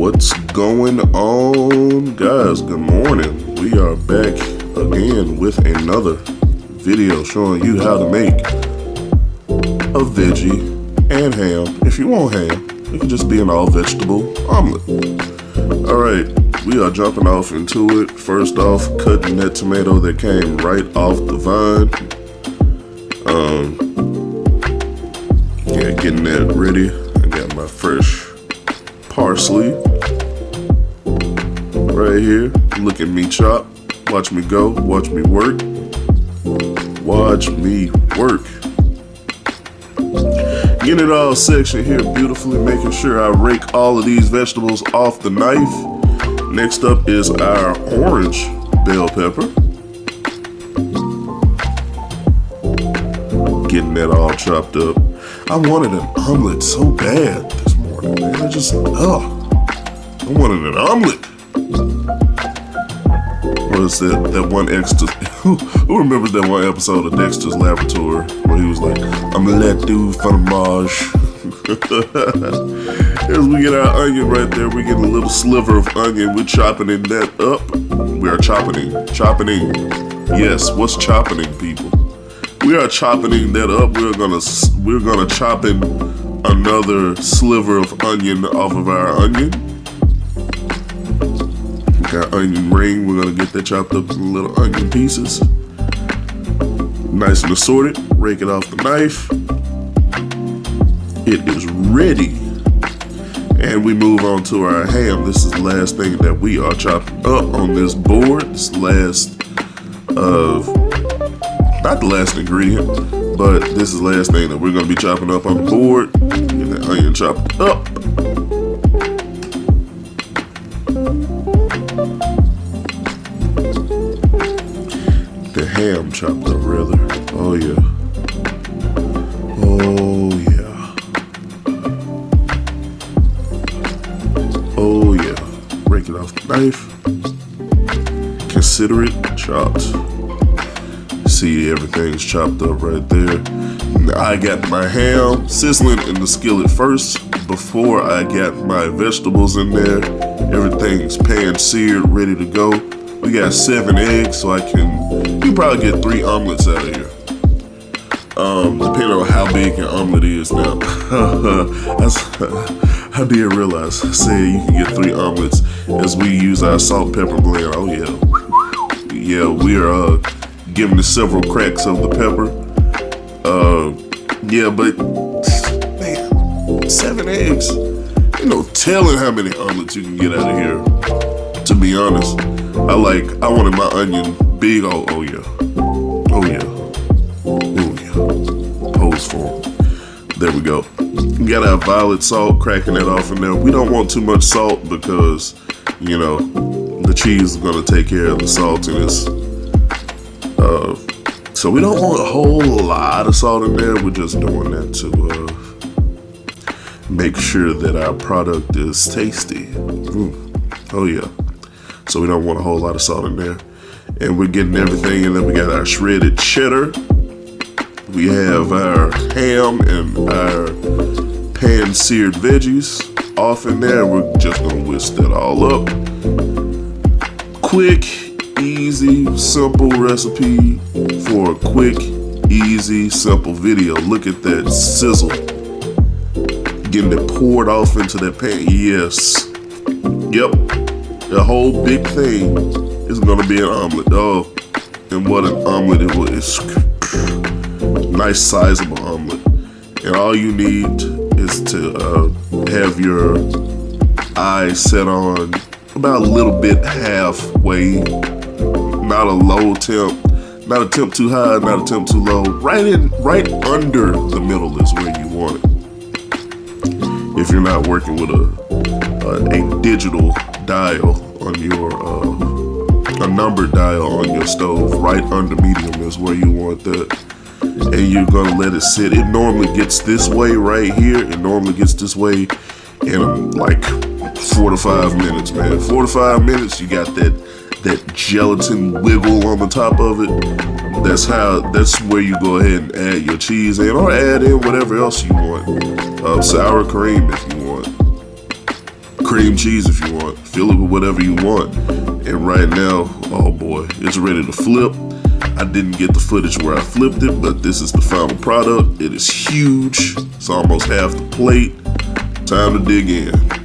What's going on, guys? Good morning. We are back again with another video showing you how to make a veggie and ham. If you want ham, it can just be an all vegetable omelet. Alright, we are jumping off into it. First off, cutting that tomato that came right off the vine. Getting that ready. I got my fresh parsley right here. Look at me chop. Watch me go. Watch me work. Watch me work. Getting it all sectioned here beautifully, making sure I rake all of these vegetables off the knife. Next up is our orange bell pepper. Getting that all chopped up. I wanted an omelet so bad this morning, man. I wanted an omelet. What is that one extra? Who remembers that one episode of Dexter's Laboratory where he was like, Omelette du fromage? As we get our onion right there, we get a little sliver of onion. We're chopping that up. We are chopping. Yes, what's chopping, people? We are chopping that up. We're gonna chop in another sliver of onion off of our onion. We got onion ring. We're gonna get that chopped up in little onion pieces. Nice and assorted. Rake it off the knife. It is ready. And we move on to our ham. This is the last thing that we are chopping up on this board. This last not the last ingredient, but this is the last thing that we're going to be chopping up on the board. Get that onion chopped up. The ham chopped up, rather. Oh yeah. Oh yeah. Oh yeah. Break it off the knife. Consider it chopped. See, everything's chopped up right there. I got my ham sizzling in the skillet first before I got my vegetables in there. Everything's pan seared, ready to go. We got 7 eggs, so you probably get 3 omelets out of here. Depending on how big your omelet is now. I did realize I said you can get 3 omelets as we use our salt pepper blend. Oh yeah. Yeah, we are giving it several cracks of the pepper. Yeah, but man, 7 eggs. You know, telling how many omelets you can get out of here. To be honest, I wanted my onion big. Oh yeah. Pose form. There we go. We got our violet salt, cracking that off in there. We don't want too much salt because, you know, the cheese is gonna take care of the saltiness. So we don't want a whole lot of salt in there. We're just doing that to make sure that our product is tasty. Oh yeah. So we don't want a whole lot of salt in there. And we're getting everything, and then we got our shredded cheddar. We have our ham and our pan-seared veggies off in there. We're just gonna whisk that all up. Quick, easy, simple recipe for a quick, easy, simple video. Look at that sizzle. Getting it poured off into that pan. Yes. Yep. The whole big thing is gonna be an omelet. Oh, and what an omelet it was. Nice sizable omelet. And all you need is to have your eye set on about a little bit halfway. Not a low temp, not a temp too high, not a temp too low. Right under the middle is where you want it. If you're not working with a digital dial on your, a number dial on your stove, right under medium is where you want that. And you're gonna let it sit. It normally gets this way right here. It normally gets this way in like 4 to 5 minutes, man. 4 to 5 minutes, you got that gelatin wiggle on the top of it. That's where you go ahead and add your cheese in, or add in whatever else you want. Sour cream if you want. cream cheese if you want. Fill it with whatever you want. And right now, oh boy, it's ready to flip. I didn't get the footage where I flipped it, but this is the final product. It is huge. It's almost half the plate. Time to dig in.